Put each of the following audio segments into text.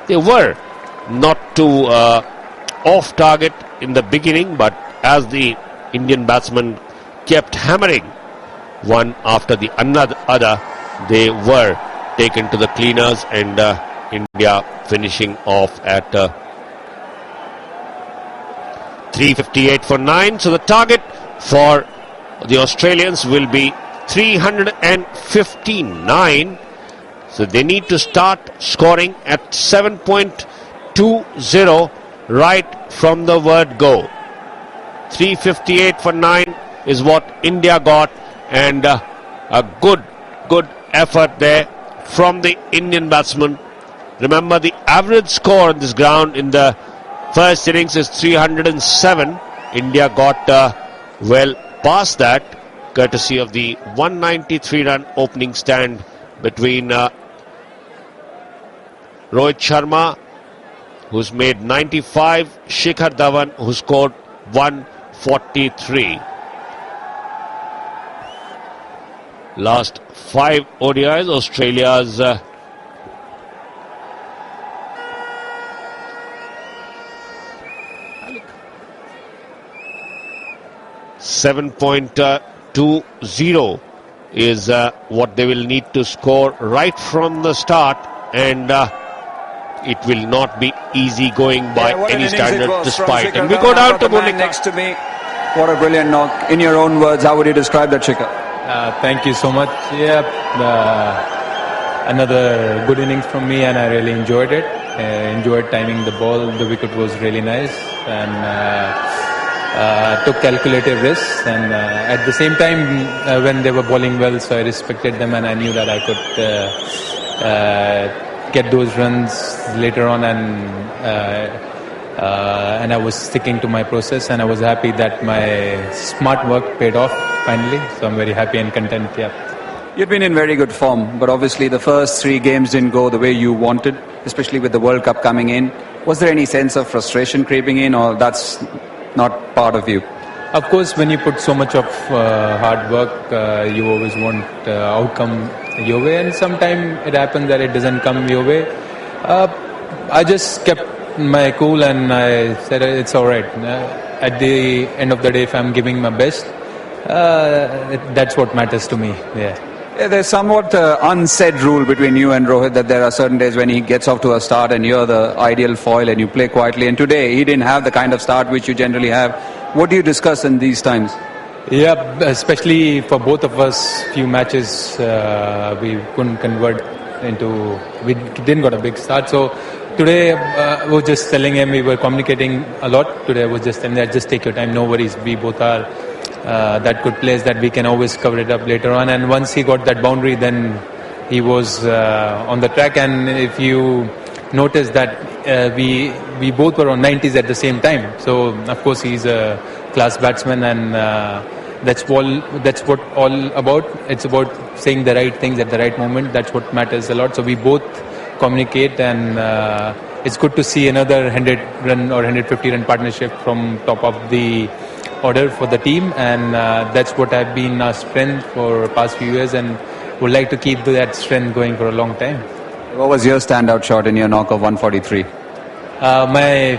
They were not too off target in the beginning, but as the Indian batsmen kept hammering one after the other, they were taken to the cleaners, and India finishing off at 358 for 9. So the target for the Australians will be 359. So they need to start scoring at 7.20 right from the word go. 358 for 9 is what India got, and a good effort there from the Indian batsman. Remember, the average score on this ground in the first innings is 307. India got well past that, courtesy of the 193-run opening stand between Rohit Sharma, who's made 95, Shikhar Dhawan, who scored 143. Last 5 ODIs, Australia's 7.20 is what they will need to score right from the start, and it will not be easy going by any standard despite. And we go down to Mohali next to me. What a brilliant knock. In your own words, how would you describe that, Shikhar? Thank you so much. Yeah, another good innings from me, and I really enjoyed it. Enjoyed timing the ball. The wicket was really nice, and took calculated risks. And at the same time, when they were bowling well, so I respected them, and I knew that I could get those runs later on, and I was sticking to my process, and I was happy that my smart work paid off finally. So I'm very happy and content. Yeah. You've been in very good form, but obviously the first 3 games didn't go the way you wanted, especially with the World Cup coming in. Was there any sense of frustration creeping in, or that's not part of you? Of course, when you put so much of hard work, you always want outcome your way, and sometimes it happens that it doesn't come your way. I just kept my cool, and I said it's all right. At the end of the day, if I'm giving my best, that's what matters to me. Yeah. There's somewhat unsaid rule between you and Rohit that there are certain days when he gets off to a start and you're the ideal foil and you play quietly. And today he didn't have the kind of start which you generally have. What do you discuss in these times? Yeah, especially for both of us, few matches we couldn't convert into. We didn't got a big start. So today I was just telling him, we were communicating a lot. Today I was just telling him, just take your time, no worries. We both are that good players that we can always cover it up later on. And once he got that boundary, then he was on the track. And if you notice that we both were on 90s at the same time. So of course he's a class batsman, and that's what all about. It's about saying the right things at the right moment. That's what matters a lot. So we both communicate, and it's good to see another 100-run or 150-run partnership from top of the order for the team, and that's what have been our strength for past few years, and would like to keep that strength going for a long time. What was your standout shot in your knock of 143? I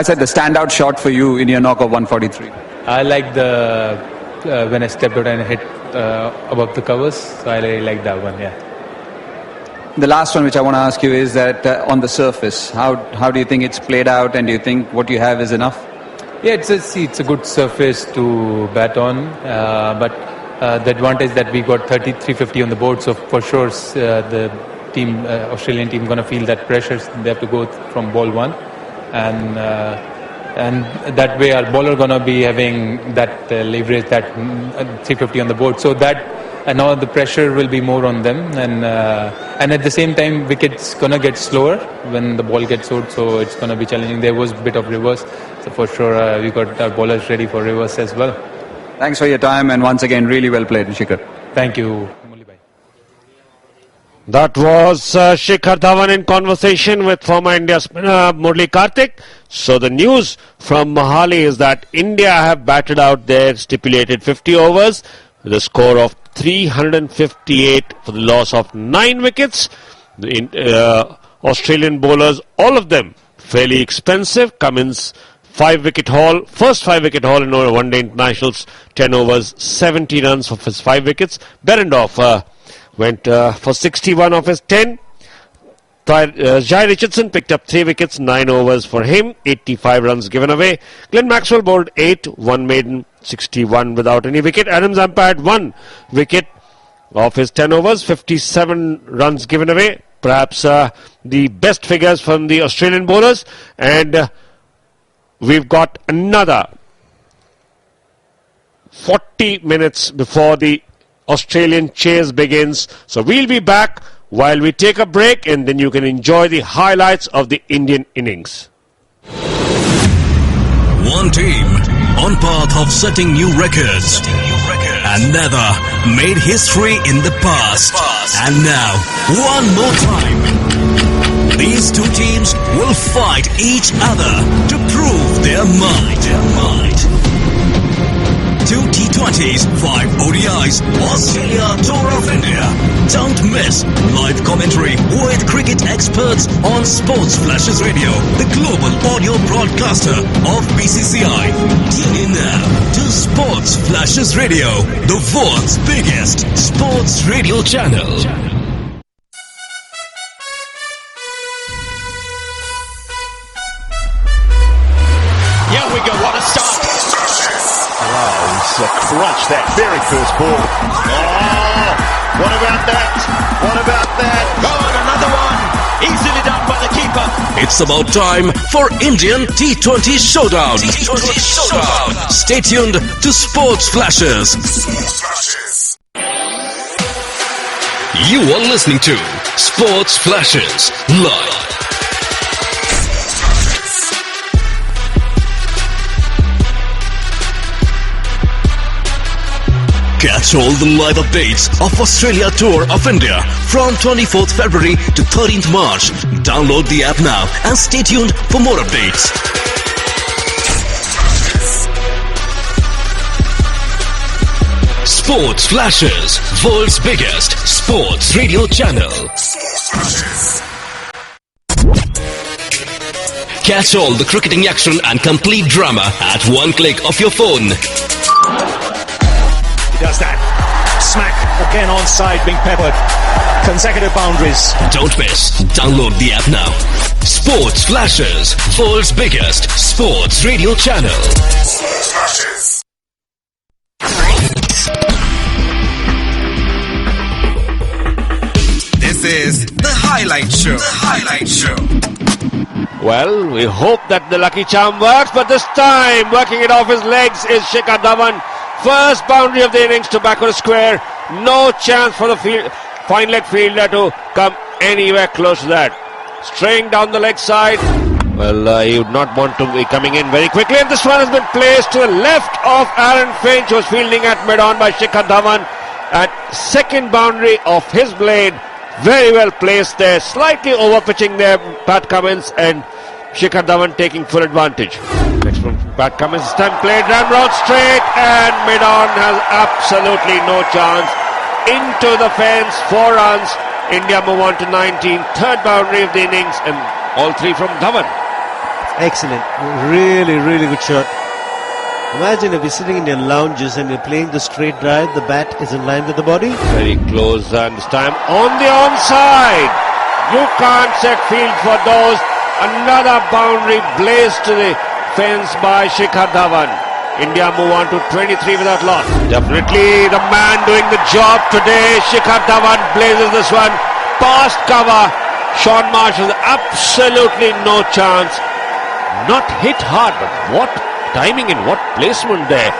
said the standout shot for you in your knock of 143. I like the when I stepped out and hit above the covers, so I really like that one. Yeah. The last one which I want to ask you is that on the surface, how do you think it's played out, and do you think what you have is enough? Yeah, it's a good surface to bat on, but the advantage that we got 350 on the board, so for sure the team, Australian team, going to feel that pressure. They have to go from ball 1, and that way our bowler going to be having that leverage, that 350 on the board. So that, and now the pressure will be more on them, and at the same time wicket's going to get slower when the ball gets out, so it's going to be challenging. There was a bit of reverse, so for sure we got our bowlers ready for reverse as well. Thanks for your time, and once again really well played, Shikhar. Thank you. That was Shikhar Dhawan in conversation with former India spinner Murali Kartik. So the news from Mohali is that India have batted out their stipulated 50 overs with a score of 358 for the loss of 9 wickets. Australian bowlers, all of them fairly expensive. Cummins, 5-wicket haul, first 5-wicket haul in one-day internationals, 10 overs, 70 runs for his 5 wickets. Berendorf went for 61 of his 10. Jai Richardson picked up 3 wickets, 9 overs for him, 85 runs given away. Glenn Maxwell bowled 8, 1 maiden, 61 without any wicket. Adams umpired 1 wicket of his 10 overs, 57 runs given away. Perhaps the best figures from the Australian bowlers. And we've got another 40 minutes before the Australian chase begins. So we'll be back while we take a break, and then you can enjoy the highlights of the Indian innings. One team on path of setting new records. Another made history in the past. And now, one more time. These two teams will fight each other to prove their might. 2 T20s, 5 ODIs, Australia Tour of India. Don't miss live commentary with cricket experts on SportsFlashes Radio, the global audio broadcaster of BCCI. Tune in now to SportsFlashes Radio, the world's biggest sports radio channel. Here we go, what a start. Wow, he's crunched that very first ball. Oh, what about that? What about that? Oh, and another one. Easily done by the keeper. It's about time for Indian T20 Showdown. Stay tuned to Sports Flashes. You are listening to Sports Flashes live. Catch all the live updates of Australia Tour of India from 24th February to 13th March. Download the app now and stay tuned for more updates. Sports Flashes, world's biggest sports radio channel. Catch all the cricketing action and complete drama at one click of your phone. Does that. Smack again onside, being peppered. Consecutive boundaries. Don't miss. Download the app now. Sports Flashes, world's biggest sports radio channel. This is the highlight show. Well, we hope that the lucky charm works, but this time working it off his legs is Shikhar Dhawan. First boundary of the innings to backward square. No chance for the fine leg fielder to come anywhere close to that. Straying down the leg side. Well, he would not want to be coming in very quickly. And this one has been placed to the left of Aaron Finch, who was fielding at mid-on by Shikhar Dhawan. At second boundary of his blade. Very well placed there. Slightly over-pitching there, Pat Cummins, and Shikhar Dhawan taking full advantage. Next from Pat Cummins, this time played, ran round straight, and mid-on has absolutely no chance. Into the fence, 4 runs. India move on to 19. Third boundary of the innings, and all 3 from Dhawan. Excellent. Really, really good shot. Imagine if you're sitting in your lounges and you're playing the straight drive, the bat is in line with the body. Very close, and this time on the onside. You can't set field for those. Another boundary blazed to the fence by Shikhar Dhawan. India move on to 23 without loss. Definitely the man doing the job today. Shikhar Dhawan blazes this one. Past cover. Sean Marsh has absolutely no chance. Not hit hard, but what timing and what placement there.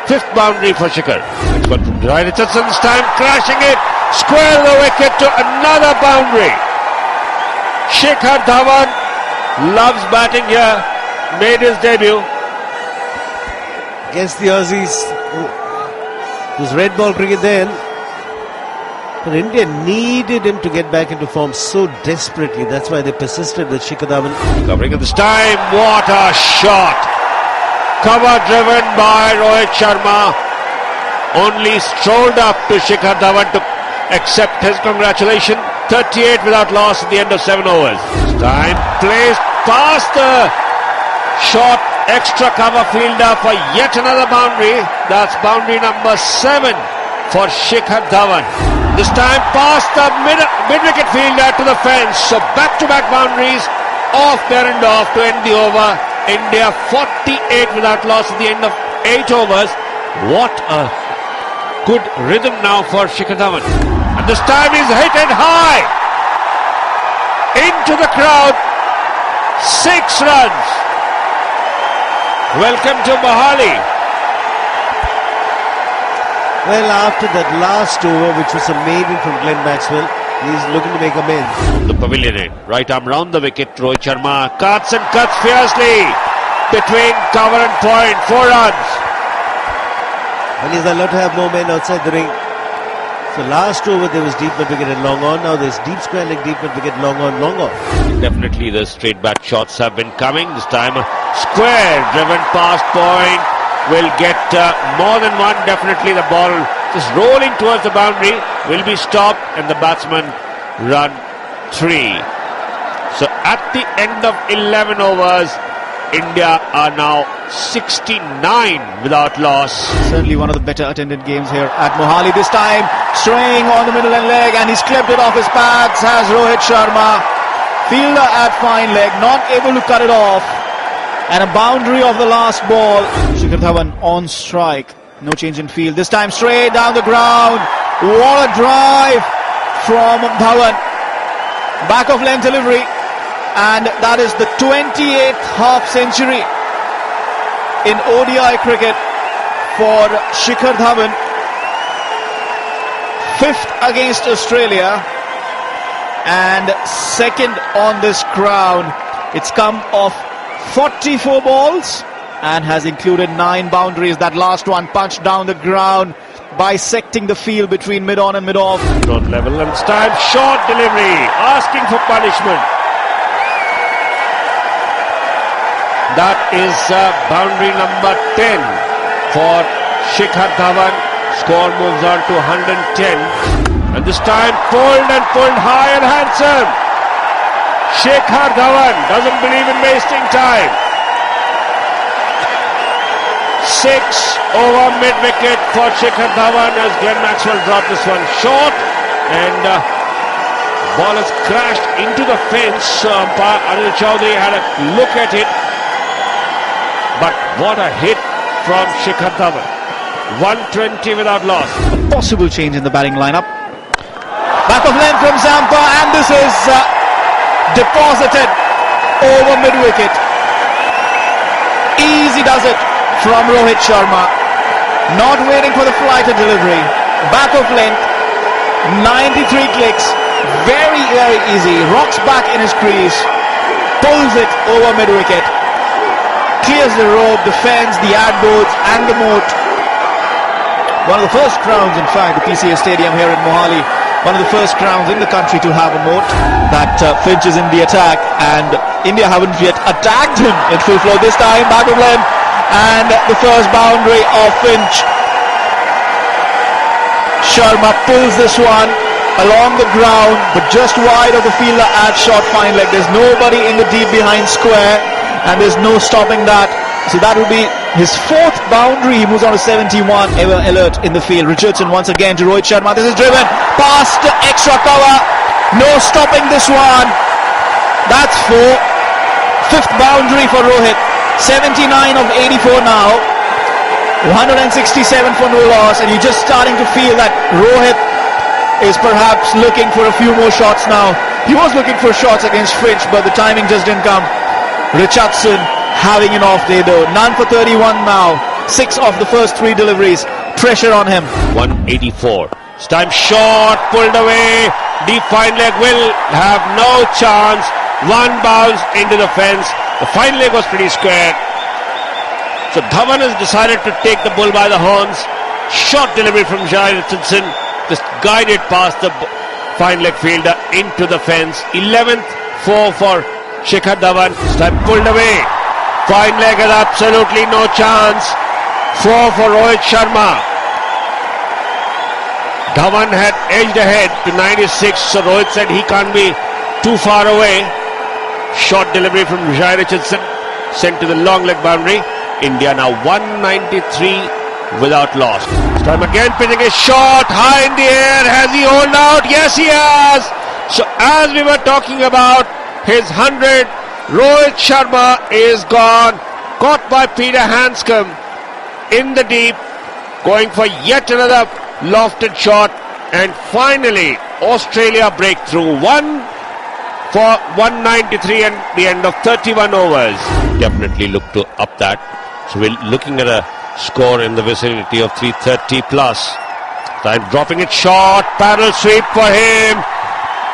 Fifth boundary for Shikhar. Next one from Jai Richardson, this time crashing it. Square the wicket to another boundary. Shikhar Dhawan loves batting here. Made his debut. Against the Aussies. It was red ball cricket then. But India needed him to get back into form so desperately. That's why they persisted with Shikhar Dhawan. Covering it this time. What a shot. Cover driven by Rohit Sharma. Only strolled up to Shikhar Dhawan to accept his congratulations. 38 without loss at the end of 7 overs. Time placed past the short extra cover fielder for yet another boundary. That's boundary number 7 for Shikhar Dhawan. This time past the mid-wicket fielder to the fence. So back-to-back boundaries off there and off to end the over. India 48 without loss at the end of 8 overs. What a good rhythm now for Shikhar Dhawan. And this time he's hit it high into the crowd. 6 runs. Welcome to Mohali. Well, after that last over, which was a maiden from Glenn Maxwell, he's looking to make amends. The pavilion end. Right arm round the wicket. Rohit Sharma cuts and cuts fiercely between cover and point. 4 runs. And he's allowed to have more men outside the ring. So last over there was deep mid wicket and long on. Now there's deep square leg, deep mid wicket, long on, long off. Definitely the straight back shots have been coming. This time a square driven past point will get more than one. Definitely the ball just rolling towards the boundary will be stopped and the batsman run 3. So at the end of 11 overs, India are now 69 without loss. Certainly one of the better attended games here at Mohali. This time straying on the middle and leg, and he's clipped it off his pads. Has Rohit Sharma, fielder at fine leg, not able to cut it off, and a boundary of the last ball. Shikhar Dhawan on strike, no change in field. This time straight down the ground. What a drive from Dhawan. Back of length delivery. And that is the 28th half century in ODI cricket for Shikhar Dhawan. 5th against Australia and 2nd on this ground. It's come off 44 balls and has included 9 boundaries. That last one punched down the ground, bisecting the field between mid-on and mid-off. Short level and it's time short delivery, asking for punishment. That is boundary number 10 for Shikhar Dhawan. Score moves on to 110. And this time pulled high and handsome. Shikhar Dhawan doesn't believe in wasting time. 6 over mid-wicket for Shikhar Dhawan as Glenn Maxwell dropped this one short. And ball has crashed into the fence. Umpire Anil Chaudhary had a look at it. But what a hit from Shikhar Dhawan. 120 without loss. A possible change in the batting lineup. Back of length from Zampa, and this is deposited over mid-wicket. Easy does it from Rohit Sharma. Not waiting for the flighter delivery. Back of length, 93 clicks. Very, very easy. Rocks back in his crease. Pulls it over mid-wicket. Clears the rope, defends the ad boards and the moat. One of the first grounds, in fact, the PCA Stadium here in Mohali, one of the first grounds in the country to have a moat. That Finch is in the attack, and India haven't yet attacked him in full flow. This time, back of length, and the first boundary of Finch. Sharma pulls this one along the ground, but just wide of the fielder at short fine leg. There's nobody in the deep behind square, and there's no stopping that. So that will be his 4th boundary. He moves on to 71, ever alert in the field. Richardson once again to Rohit Sharma. This is driven past extra cover. No stopping this one. That's 4. 5th boundary for Rohit. 79 of 84 now. 167 for no loss. And you're just starting to feel that Rohit is perhaps looking for a few more shots now. He was looking for shots against Finch, but the timing just didn't come. Richardson having an off day though. None for 31 now. 6 of the first 3 deliveries. Pressure on him. 184. This time short, pulled away. Deep fine leg will have no chance. 1 bounce into the fence. The fine leg was pretty square. So Dhawan has decided to take the bull by the horns. Short delivery from Jai Richardson. Just guided past the fine leg fielder into the fence. 11th 4 for Shikhar Dhawan. This time pulled away. Fine leg has absolutely no chance. 4 for Rohit Sharma. Dhawan had edged ahead to 96, so Rohit said he can't be too far away. Short delivery from Jai Richardson, sent to the long leg boundary. India now 193 without loss. This time again pitching a shot high in the air. Has he holed out? Yes, he has. So as we were talking about his 100, Rohit Sharma is gone. Caught by Peter Hanscom in the deep, going for yet another lofted shot, and finally Australia breakthrough. One for 193 and the end of 31 overs. Definitely look to up that. So we're looking at a score in the vicinity of 330 plus. Time dropping it short, paddle sweep for him.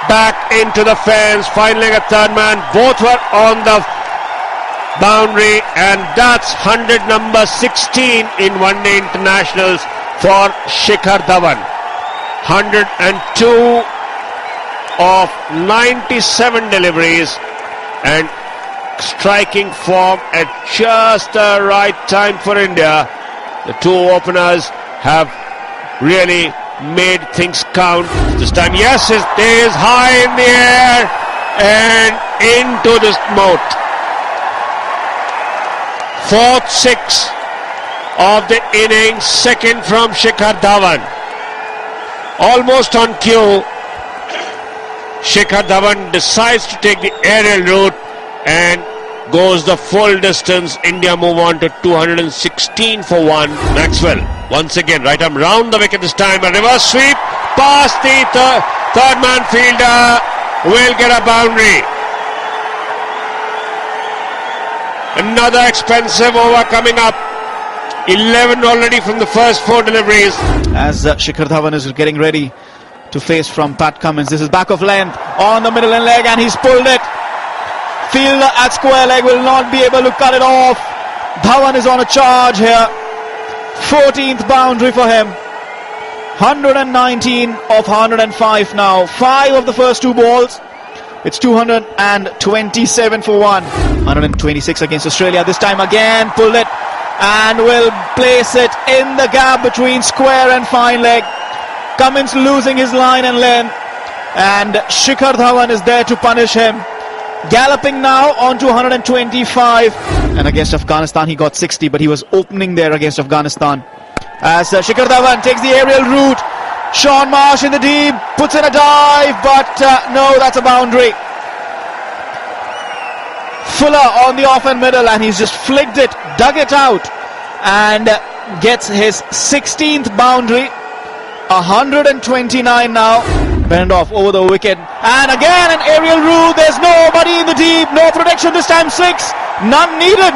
Back into the fence, finding a third man. Both were on the boundary, and that's 100 number 16 in one-day internationals for Shikhar Dhawan. 102 of 97 deliveries, and striking form at just the right time for India. The two openers have really made things count. This time, yes, it is high in the air and into this moat. Fourth six of the innings, second from Shikhar Dhawan. Almost on cue, Shikhar Dhawan decides to take the aerial route and goes the full distance. India move on to 216 for 1. Maxwell once again right arm round the wicket, this time a reverse sweep past the third man fielder, will get a boundary. Another expensive over coming up. 11 already from the first 4 deliveries. As Shikhar Dhawan is getting ready to face from Pat Cummins. This is back of length on the middle and leg, and he's pulled it. Fielder at square leg will not be able to cut it off. Dhawan is on a charge here. 14th boundary for him. 119 of 105 now. 5 of the first 2 balls. It's 227 for 1. 126 against Australia. This time again pulled it and will place it in the gap between square and fine leg. Cummins losing his line and length, and Shikhar Dhawan is there to punish him. Galloping now on to 125, and against Afghanistan he got 60, but he was opening there against Afghanistan. As Shikhar Dhawan takes the aerial route, Sean Marsh in the deep, puts in a dive, but no, that's a boundary. Fuller on the off and middle, and he's just flicked it, dug it out, and gets his 16th boundary. 129 now. Bend-off over the wicket, and again an aerial route. There's nobody in the deep, no protection this time. 6, none needed.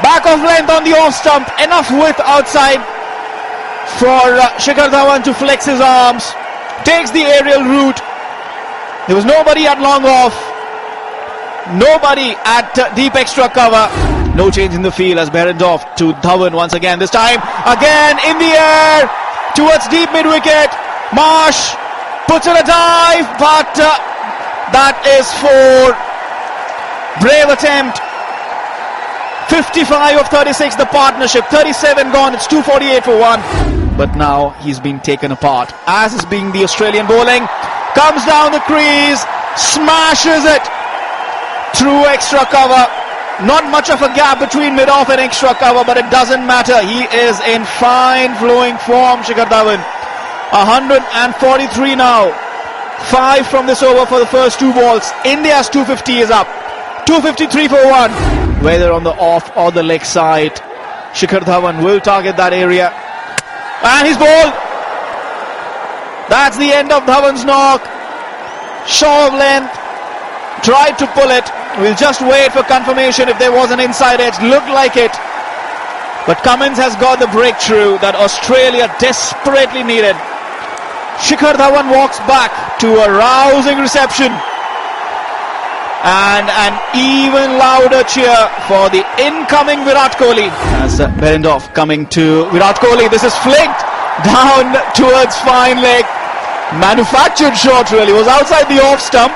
Back of length on the off stump, enough width outside for Shikhar Dhawan to flex his arms. Takes the aerial route. There was nobody at long off, nobody at deep extra cover. No change in the field as Bend-off to Dhawan once again. This time again in the air towards deep mid-wicket. Marsh puts in a dive, but that is for brave attempt. 55 of 36 the partnership, 37 gone, it's 248 for 1. But now he's been taken apart, as is being the Australian bowling. Comes down the crease, smashes it through extra cover. Not much of a gap between mid-off and extra cover, but it doesn't matter. He is in fine flowing form, Shikhar Dhawan. 143 now. 5 from this over for the first 2 balls. India's 250 is up. 253 for 1. Whether on the off or the leg side, Shikhar Dhawan will target that area. And he's bowled. That's the end of Dhawan's knock. Short of length. Tried to pull it. We'll just wait for confirmation if there was an inside edge. Looked like it. But Cummins has got the breakthrough that Australia desperately needed. Shikhar Dhawan walks back to a rousing reception. And an even louder cheer for the incoming Virat Kohli. As Bend-off coming to Virat Kohli. This is flicked down towards fine leg. Manufactured shot really. Was outside the off stump.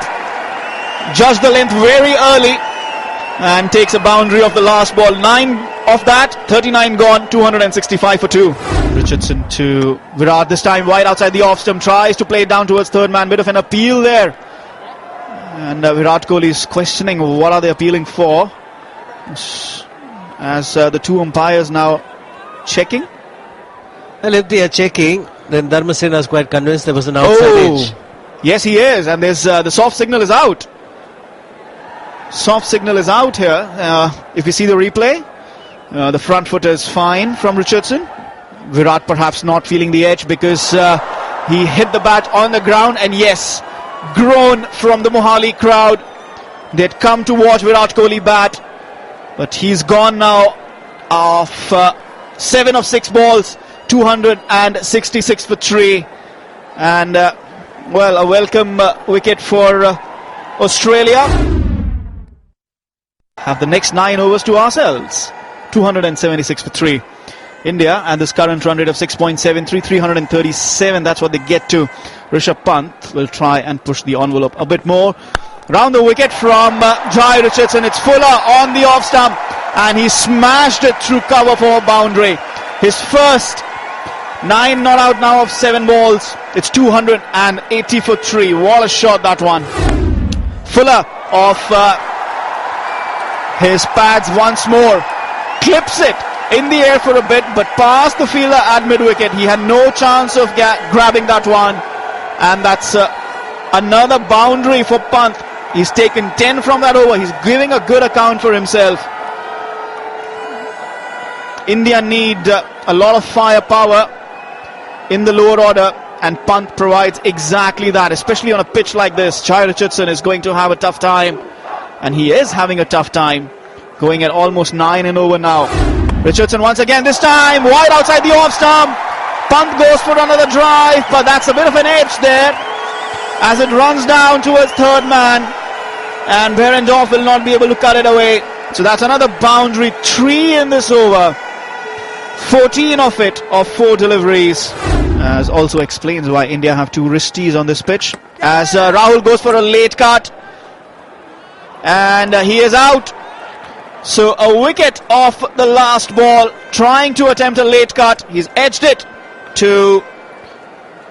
Judged the length very early and takes a boundary of the last ball. 9 of that, 39 gone, 265 for 2. Richardson to Virat. This time wide outside the off stump. Tries to play it down towards third man. Bit of an appeal there. And Virat Kohli is questioning what are they appealing for. As the two umpires now checking. Well, if they are checking, then Dharmasena is quite convinced there was an outside edge. Yes, he is. And there's the soft signal is out. Soft signal is out here. If you see the replay, the front foot is fine from Richardson. Virat perhaps not feeling the edge because he hit the bat on the ground. And yes, groan from the Mohali crowd. They'd come to watch Virat Kohli bat. But he's gone now off 7 of 6 balls, 266 for 3. And, well, a welcome wicket for Australia. Have the next 9 overs to ourselves. 276 for 3. India, and this current run rate of 6.73, 337, that's what they get to. Rishabh Pant will try and push the envelope a bit more. Round the wicket from Jai Richardson. It's Fuller on the off stump, and he smashed it through cover for a boundary. His first 9 not out now of 7 balls. It's 280 for 3. What a shot that one. Fuller off his pads once more. Clips it in the air for a bit, but past the fielder at mid-wicket. He had no chance of grabbing that one. And that's another boundary for Pant. He's taken 10 from that over. He's giving a good account for himself. India need a lot of firepower in the lower order, and Pant provides exactly that, especially on a pitch like this. Jai Richardson is going to have a tough time, and he is having a tough time, going at almost 9 and over now. Richardson once again, this time wide outside the off stump. Pant goes for another drive, but that's a bit of an edge there as it runs down towards third man, and Behrendorff will not be able to cut it away. So that's another boundary. 3 in this over, 14 of it of 4 deliveries, as also explains why India have 2 wristies on this pitch. As Rahul goes for a late cut, and he is out. So a wicket off the last ball, trying to attempt a late cut. He's edged it to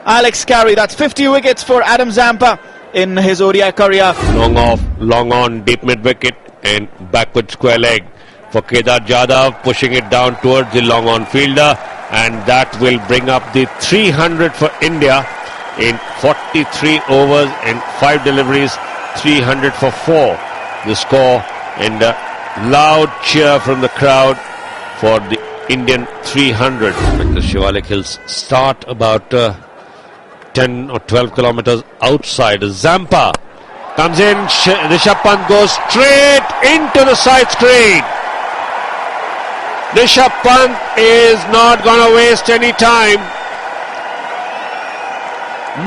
Alex Carey. That's 50 wickets for Adam Zampa in his ODI career. Long off, long on, deep mid wicket and backward square leg for Kedar Jadhav, pushing it down towards the long on fielder, and that will bring up the 300 for India in 43 overs and 5 deliveries, 300 for 4. The score, and loud cheer from the crowd for the Indian 300. The Shivalik Hills start about 10 or 12 kilometers outside. Zampa comes in. Rishabh Pant goes straight into the side screen. Rishabh Pant is not going to waste any time.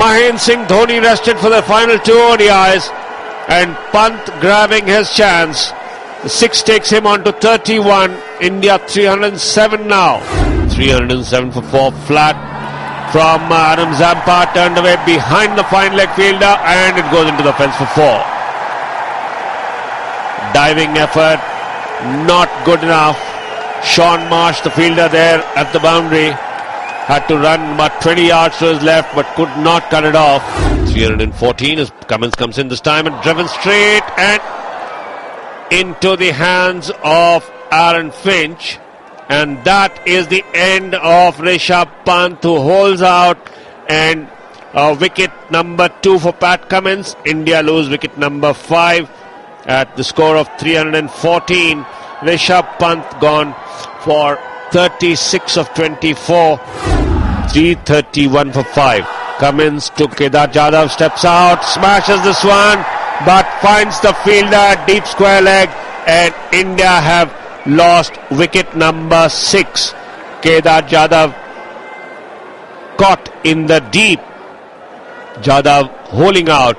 Mahendra Singh Dhoni rested for the final 2 ODIs, and Pant grabbing his chance. The 6 takes him on to 31. India 307 now. 307 for 4 flat from Adam Zampa, turned away behind the fine leg fielder, and it goes into the fence for 4. Diving effort, not good enough. Sean Marsh, the fielder there at the boundary, had to run about 20 yards to his left, but could not cut it off. 314 as Cummins comes in this time and driven straight and into the hands of Aaron Finch, and that is the end of Rishabh Pant, who holds out, and wicket number 2 for Pat Cummins. India lose wicket number 5 at the score of 314. Rishabh Pant gone for 36 of 24, 331 for 5. Cummins to Kedar Jadhav, steps out, smashes this one, but finds the fielder, deep square leg, and India have lost wicket number 6. Kedar Jadhav caught in the deep. Jadhav holding out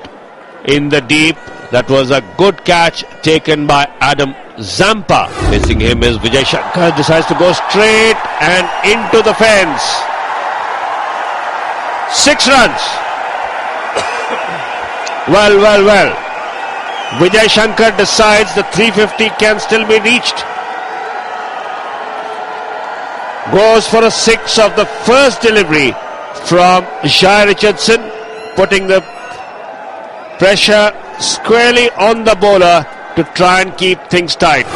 in the deep. That was a good catch taken by Adam Zampa. Facing him is Vijay Shankar, decides to go straight and into the fence. 6 runs. Well. Vijay Shankar decides the 350 can still be reached. Goes for a 6 of the first delivery from Jai Richardson, putting the pressure squarely on the bowler to try and keep things tight.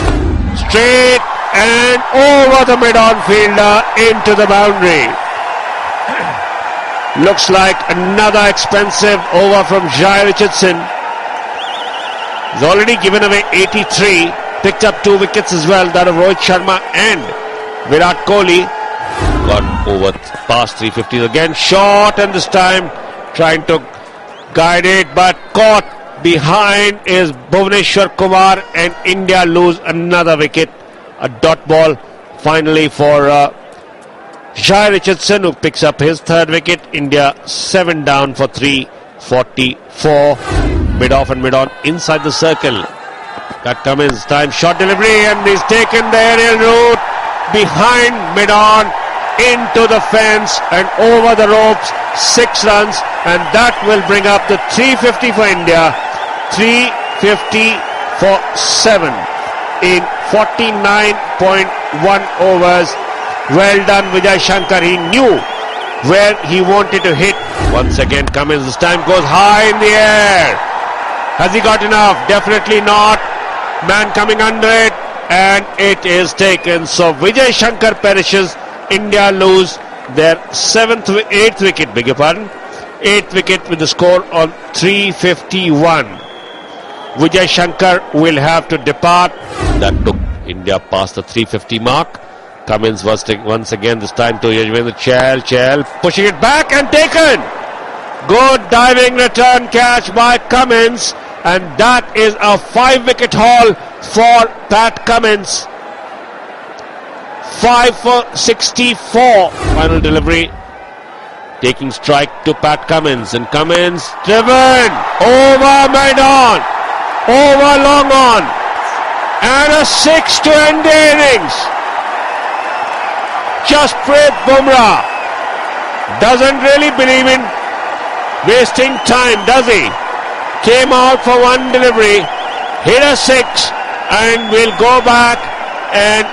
Straight and over the mid-on fielder into the boundary. Looks like another expensive over from Jai Richardson. He's already given away 83, picked up 2 wickets as well, that of Rohit Sharma and Virat Kohli. Got over past 350 again, short, and this time trying to guide it, but caught behind is Bhuvneshwar Kumar, and India lose another wicket. A dot ball finally for Jai Richardson, who picks up his 3rd wicket. India 7 down for 344. Mid-off and mid-on inside the circle. That Cummins time, short delivery, and he's taken the aerial route behind mid-on into the fence and over the ropes. 6 runs, and that will bring up the 350 for India. 350 for 7 in 49.1 overs. Well done, Vijay Shankar. He knew where he wanted to hit. Once again, Cummins this time goes high in the air. Has he got enough? Definitely not. Man coming under it, and it is taken. So Vijay Shankar perishes. India lose their 8th wicket, beg your pardon. 8th wicket with the score on 351. Vijay Shankar will have to depart. That took India past the 350 mark. Cummins was once again, this time to Yajvendra Chahal, pushing it back and taken. Good diving return catch by Cummins, and that is a 5-wicket haul for Pat Cummins. 5 for 64. Final delivery, taking strike to Pat Cummins, and Cummins driven over mid-on, over long on, and a 6 to end the innings. Jasprit Bumrah doesn't really believe in wasting time, does he? Came out for 1 delivery, hit a 6, and will go back and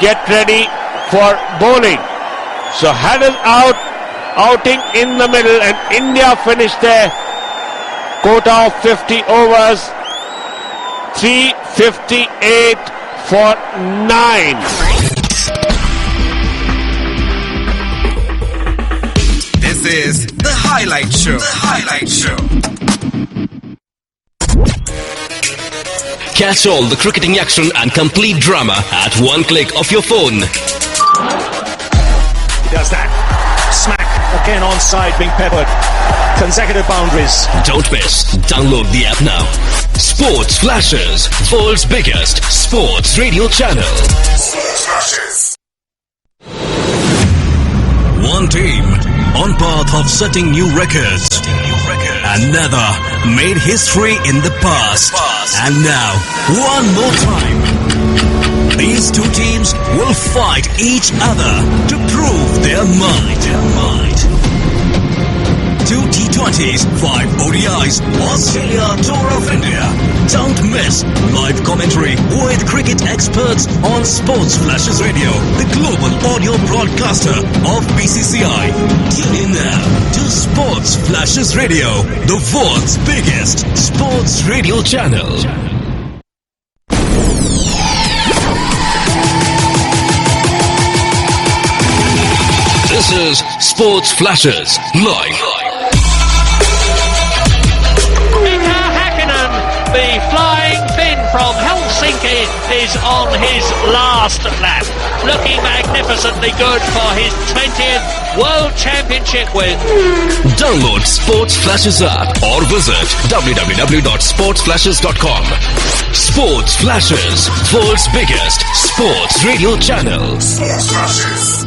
get ready for bowling. So had an outing in the middle, and India finished their quota of 50 overs. 358 for 9. This is the Highlight Show. The Highlight Show. Catch all the cricketing action and complete drama at one click of your phone. He does that. Smack again onside, being peppered. Consecutive boundaries. Don't miss. Download the app now. Sports Flashes, world's biggest sports radio channel. One team on path of setting new records. Another made history in the past. And now, one more time. These 2 teams will fight each other to prove their might. 2 T20s, 5 ODIs, Australia Tour of India. Don't miss live commentary with cricket experts on Sports Flashes Radio, the global audio broadcaster of BCCI. Tune in now to Sports Flashes Radio, the world's biggest sports radio channel. This is Sports Flashes Live. The flying Finn from Helsinki is on his last lap, looking magnificently good for his 20th World Championship win. Download Sports Flashes app or visit www.sportsflashes.com. Sports Flashes, world's biggest sports radio channel. Sports Flashes.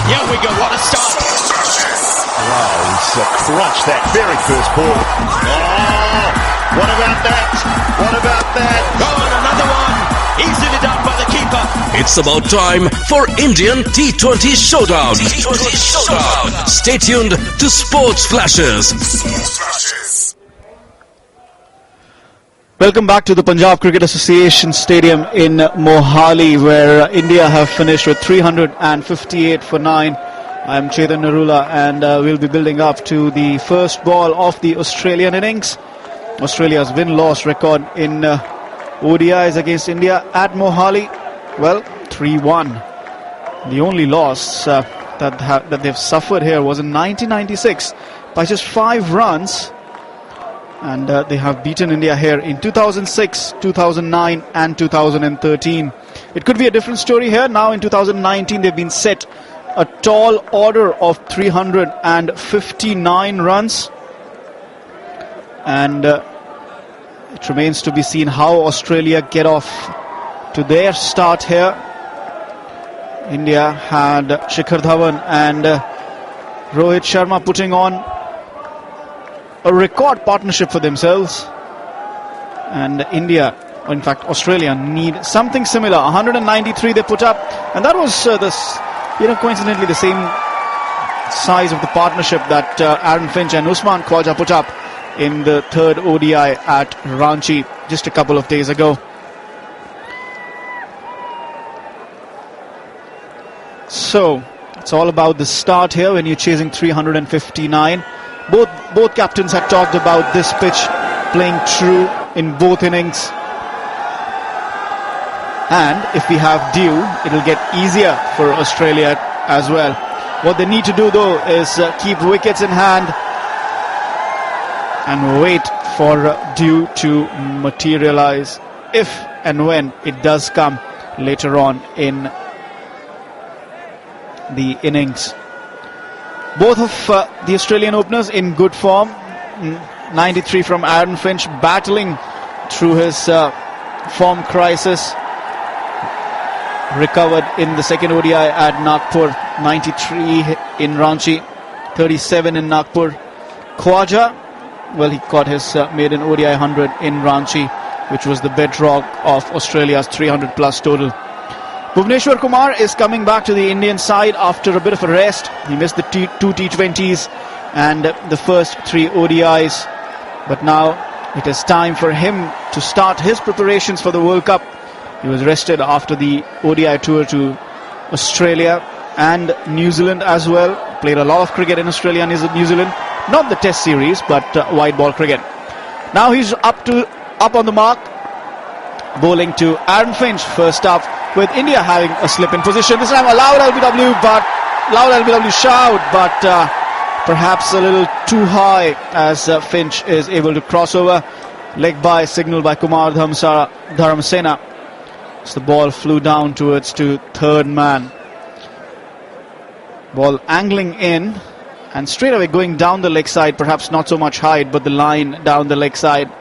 Here we go, what a start. Wow, he's crunched that very first ball. Oh, what about that? What about that? Oh, and another one. Easily done by the keeper. It's about time for Indian T20 Showdown. T20 Showdown. Stay tuned to Sports Flashes. Welcome back to the Punjab Cricket Association Stadium in Mohali, where India have finished with 358 for 9. I'm Chetan Narula, and we'll be building up to the first ball of the Australian innings. Australia's win-loss record in ODIs against India at Mohali, well, 3-1. The only loss that they've suffered here was in 1996 by just 5 runs. And they have beaten India here in 2006, 2009 and 2013. It could be a different story here. Now in 2019 they've been set a tall order of 359 runs. And it remains to be seen how Australia get off to their start here. India had Shikhar Dhawan and Rohit Sharma putting on a record partnership for themselves, and India, or in fact Australia, need something similar. 193 they put up, and that was coincidentally the same size of the partnership that Aaron Finch and Usman Khawaja put up in the third ODI at Ranchi just a couple of days ago. So it's all about the start here when you're chasing 359. Both captains had talked about this pitch playing true in both innings. And if we have dew, it'll get easier for Australia as well. What they need to do though is keep wickets in hand and wait for dew to materialize if and when it does come later on in the innings. Both of the Australian openers in good form. 93 from Aaron Finch, battling through his form crisis. Recovered in the second ODI at Nagpur. 93 in Ranchi, 37 in Nagpur. Khawaja, well, he caught his maiden ODI 100 in Ranchi, which was the bedrock of Australia's 300 plus total. Bhuvneshwar Kumar is coming back to the Indian side after a bit of a rest. He missed the 2 T20s and the first 3 ODIs. But now it is time for him to start his preparations for the World Cup. He was rested after the ODI tour to Australia and New Zealand as well. Played a lot of cricket in Australia and New Zealand. Not the Test series, but white ball cricket. Now he's up on the mark. Bowling to Aaron Finch first up, with India having a slip in position. This time a loud LBW shout, but perhaps a little too high as Finch is able to cross over. Leg by signal by Kumar Dharamsena. So the ball flew down towards to third man. Ball angling in and straight away going down the leg side, perhaps not so much height, but the line down the leg side